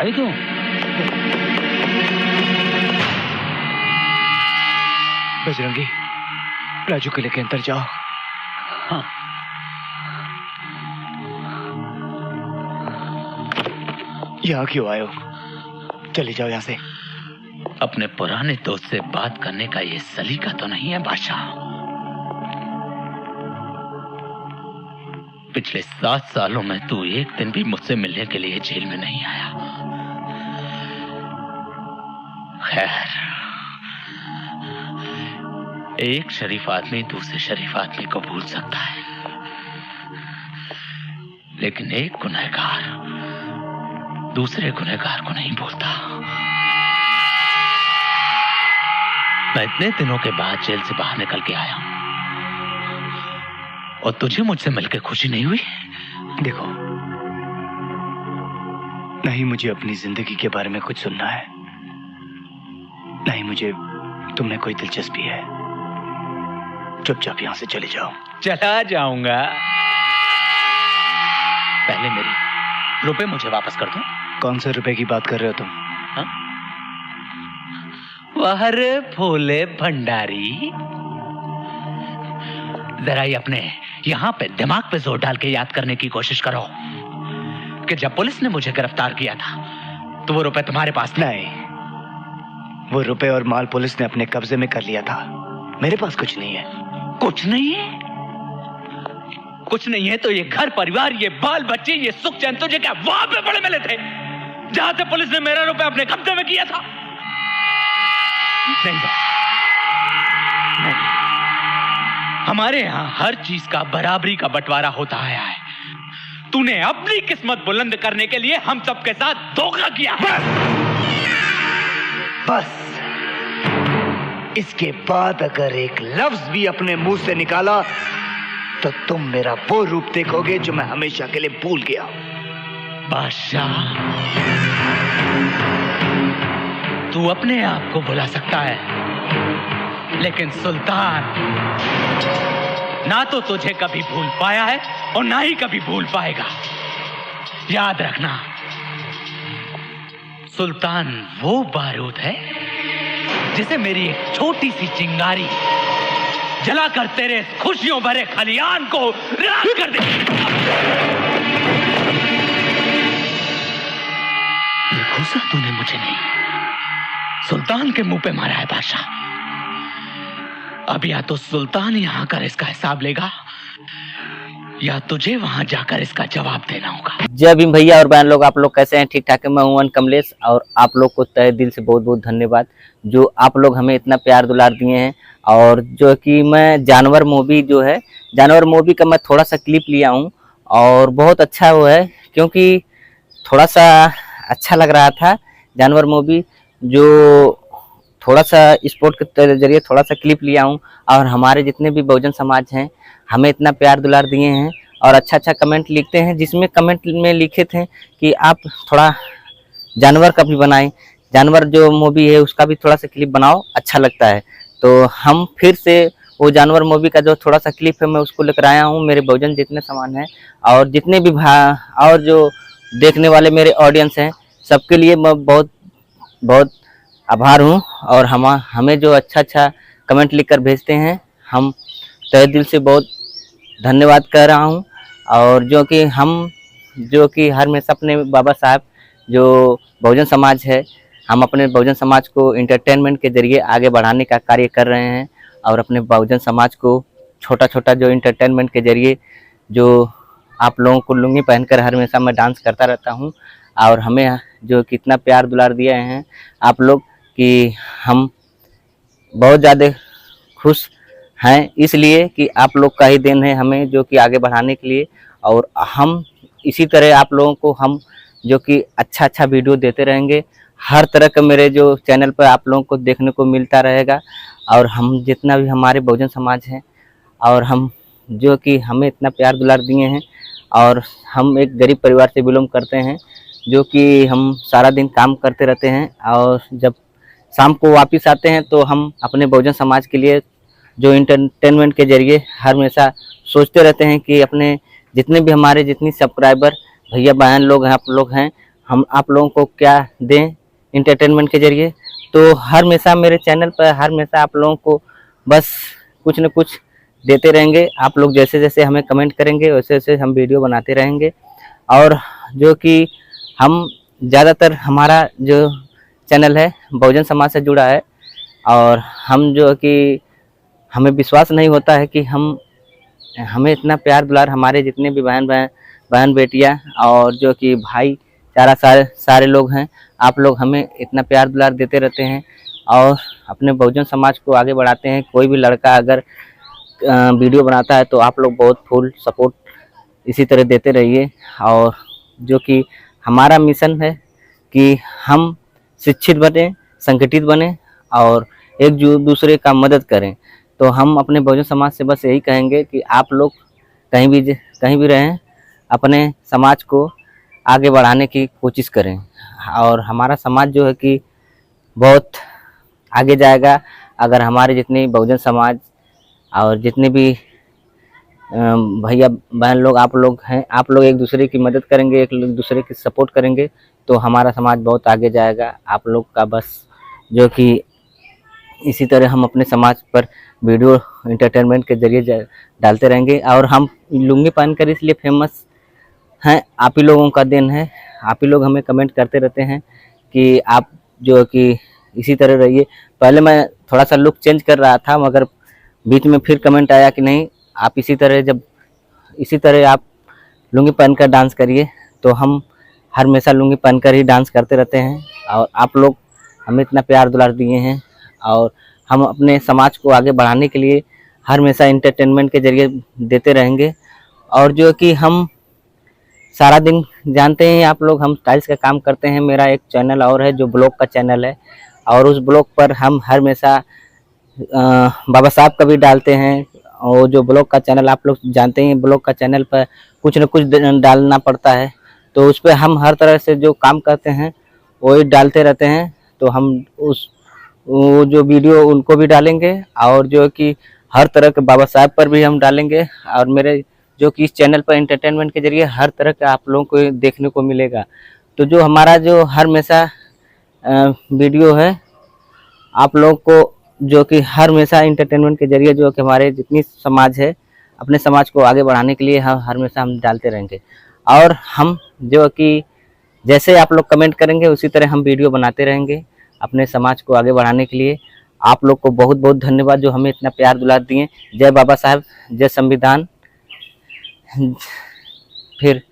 भाई तू? बजरंगी, राजू को लेके अंदर जाओ। हाँ। यहाँ क्यों आए हो? चले जाओ यहाँ से। अपने पुराने दोस्त से बात करने का ये सलीका तो नहीं है बादशाह। पिछले 7 सालों में तू एक दिन भी मुझसे मिलने के लिए जेल में नहीं आया। खैर, एक शरीफ आदमी दूसरे शरीफ आदमी को भूल सकता है, लेकिन एक गुनहगार दूसरे गुनहगार को नहीं भूलता। मैं इतने दिनों के बाद जेल से बाहर निकल के आया हूं और तुझे मुझसे मिलकर खुशी नहीं हुई? देखो, नहीं मुझे अपनी जिंदगी के बारे में कुछ सुनना है, नहीं मुझे तुम्हें कोई दिलचस्पी है। चुपचाप यहां से चले जाओ। चला जाऊंगा। पहले मेरे रुपए मुझे वापस कर दो। कौन से रुपए की बात कर रहे हो तुम? हाँ? वाह रे भोले भंडारी, जरा ये अपने यहां पे दिमाग पे जोर डाल के याद करने की कोशिश करो कि जब पुलिस ने मुझे गिरफ्तार किया था तो वो रुपए तुम्हारे पास थे। नहीं, वो रुपए और माल पुलिस ने अपने कब्जे में कर लिया था। मेरे पास कुछ नहीं है। कुछ नहीं है? कुछ नहीं है तो ये घर परिवार, ये बाल बच्चे, ये सुख चैन तुझे क्या वहां पे बड़े मिले थे जहां से पुलिस ने मेरा रुपए अपने कब्जे में किया था? नहीं, नहीं। हमारे यहां हर चीज का बराबरी का बंटवारा होता आया है। तूने अपनी किस्मत बुलंद करने के लिए हम सबके साथ धोखा किया। बस इसके बाद अगर एक लफ्ज भी अपने मुंह से निकाला तो तुम मेरा वो रूप देखोगे जो मैं हमेशा के लिए भूल गया। बादशाह, तू अपने आप को भुला सकता है, लेकिन सुल्तान ना तो तुझे कभी भूल पाया है और ना ही कभी भूल पाएगा। याद रखना, सुल्तान वो बारूद है जिसे मेरी एक छोटी सी चिंगारी जलाकर तेरे खुशियों भरे खलियान को राख कर दे। ये गुस्सा तूने मुझे नहीं, सुल्तान के मुंह पे मारा है बादशाह। अब या तो सुल्तान यहां कर इसका हिसाब लेगा या तुझे वहां जाकर इसका जवाब देना होगा। जय भीम भैया और बहन लोग, आप लोग कैसे हैं? ठीक ठाक है। मैं हूं अन कमलेश और आप लोग को तहे दिल से बहुत बहुत धन्यवाद जो आप लोग हमें इतना प्यार दुलार दिए हैं। और जो कि मैं जानवर मूवी जो है, जानवर मूवी का मैं थोड़ा सा क्लिप लिया हूं और बहुत अच्छा वो है, क्योंकि थोड़ा सा अच्छा लग रहा था जानवर मूवी, जो थोड़ा सा स्पोर्ट के जरिए थोड़ा सा क्लिप लिया हूं। और हमारे जितने भी बहुजन समाज हैं हमें इतना प्यार दुलार दिए हैं और अच्छा अच्छा कमेंट लिखते हैं, जिसमें कमेंट में लिखे थे कि आप थोड़ा जानवर का भी बनाएं, जानवर जो मूवी है उसका भी थोड़ा सा क्लिप बनाओ, अच्छा लगता है। तो हम फिर से वो जानवर मूवी का जो थोड़ा सा क्लिप है मैं उसको लेकर आया हूँ। मेरे बहुजन जितने सामान हैं और जितने भी और जो देखने वाले मेरे ऑडियंस हैं सबके लिए मैं बहुत बहुत आभार हूँ। और हमें जो अच्छा अच्छा कमेंट लिखकर भेजते हैं हम तहे दिल से बहुत धन्यवाद कर रहा हूँ। और जो कि हर में अपने बाबा साहब जो बहुजन समाज है, हम अपने बहुजन समाज को इंटरटेनमेंट के जरिए आगे बढ़ाने का कार्य कर रहे हैं। और अपने बहुजन समाज को छोटा छोटा जो इंटरटेनमेंट के जरिए जो आप लोगों को लुंगी पहनकर हर हमेशा मैं डांस करता रहता हूं। और हमें जो कितना प्यार दुलार दिए हैं आप लोग कि हम बहुत ज़्यादा खुश हैं, इसलिए कि आप लोग का ही देन है हमें जो कि आगे बढ़ाने के लिए। और हम इसी तरह आप लोगों को हम जो कि अच्छा अच्छा वीडियो देते रहेंगे। हर तरह का मेरे जो चैनल पर आप लोगों को देखने को मिलता रहेगा। और हम जितना भी हमारे बहुजन समाज हैं और हम जो कि हमें इतना प्यार दुलार दिए हैं, और हम एक गरीब परिवार से बिलोंग करते हैं जो कि हम सारा दिन काम करते रहते हैं और जब शाम को वापस आते हैं तो हम अपने बहुजन समाज के लिए जो इंटरटेनमेंट के जरिए हमेशा सोचते रहते हैं कि अपने जितने भी हमारे जितनी सब्सक्राइबर भैया बहन लोग हैं, आप लोग हैं, हम आप लोगों को क्या दें इंटरटेनमेंट के जरिए। तो हर हमेशा मेरे चैनल पर हर हमेशा आप लोगों को बस कुछ न कुछ देते रहेंगे। आप लोग जैसे जैसे हमें कमेंट करेंगे वैसे वैसे हम वीडियो बनाते रहेंगे। और जो कि हम ज़्यादातर हमारा जो चैनल है बहुजन समाज से जुड़ा है, और हम जो कि हमें विश्वास नहीं होता है कि हमें इतना प्यार दुलार हमारे जितने भी बहन बेटियां और जो कि भाई सारे लोग हैं, आप लोग हमें इतना प्यार दुलार देते रहते हैं और अपने बहुजन समाज को आगे बढ़ाते हैं। कोई भी लड़का अगर वीडियो बनाता है तो आप लोग बहुत फुल सपोर्ट इसी तरह देते रहिए। और जो कि हमारा मिशन है कि हम शिक्षित बने, संगठित बने और एक दूसरे का मदद करें। तो हम अपने बहुजन समाज से बस यही कहेंगे कि आप लोग कहीं भी रहें, अपने समाज को आगे बढ़ाने की कोशिश करें। और हमारा समाज जो है कि बहुत आगे जाएगा अगर हमारे जितने बहुजन समाज और जितने भी भैया बहन लोग आप लोग हैं, आप लोग एक दूसरे की मदद करेंगे, एक दूसरे की सपोर्ट करेंगे तो हमारा समाज बहुत आगे जाएगा। आप लोग का बस जो कि इसी तरह हम अपने समाज पर वीडियो इंटरटेनमेंट के जरिए डालते रहेंगे। और हम लुंगी पहनकर इसलिए फेमस हैं, आप ही लोगों का देन है। आप ही लोग हमें कमेंट करते रहते हैं कि आप जो कि इसी तरह रहिए। पहले मैं थोड़ा सा लुक चेंज कर रहा था, मगर बीच में फिर कमेंट आया कि नहीं आप इसी तरह आप लुंगी पहनकर डांस करिए। तो हम हर हमेशा लुंगी पहनकर ही डांस करते रहते हैं। और आप लोग हमें इतना प्यार दुलार दिए हैं और हम अपने समाज को आगे बढ़ाने के लिए हर हमेशा इंटरटेनमेंट के जरिए देते रहेंगे। और जो कि हम सारा दिन जानते हैं आप लोग, हम टाइल्स का काम करते हैं। मेरा एक चैनल और है जो ब्लॉग का चैनल है, और उस ब्लॉग पर हम हर हमेशा बाबा साहब का भी डालते हैं। और जो ब्लॉग का चैनल आप लोग जानते हैं, ब्लॉग का चैनल पर कुछ न कुछ डालना पड़ता है, तो उस पर हम हर तरह से जो काम करते हैं वही डालते रहते हैं। तो हम वो जो वीडियो उनको भी डालेंगे और जो कि हर तरह के बाबा साहब पर भी हम डालेंगे। और मेरे जो कि इस चैनल पर एंटरटेनमेंट के जरिए हर तरह का आप लोगों को देखने को मिलेगा। तो जो हमारा जो हर हमेशा वीडियो है आप लोग को जो कि हर हमेशा इंटरटेनमेंट के जरिए जो कि हमारे जितनी समाज है अपने समाज को आगे बढ़ाने के लिए हर हमेशा हम डालते रहेंगे। और हम जो कि जैसे आप लोग कमेंट करेंगे उसी तरह हम वीडियो बनाते रहेंगे अपने समाज को आगे बढ़ाने के लिए। आप लोग को बहुत बहुत धन्यवाद जो हमें इतना प्यार दुलार दिए। जय बाबा साहब, जय संविधान। फिर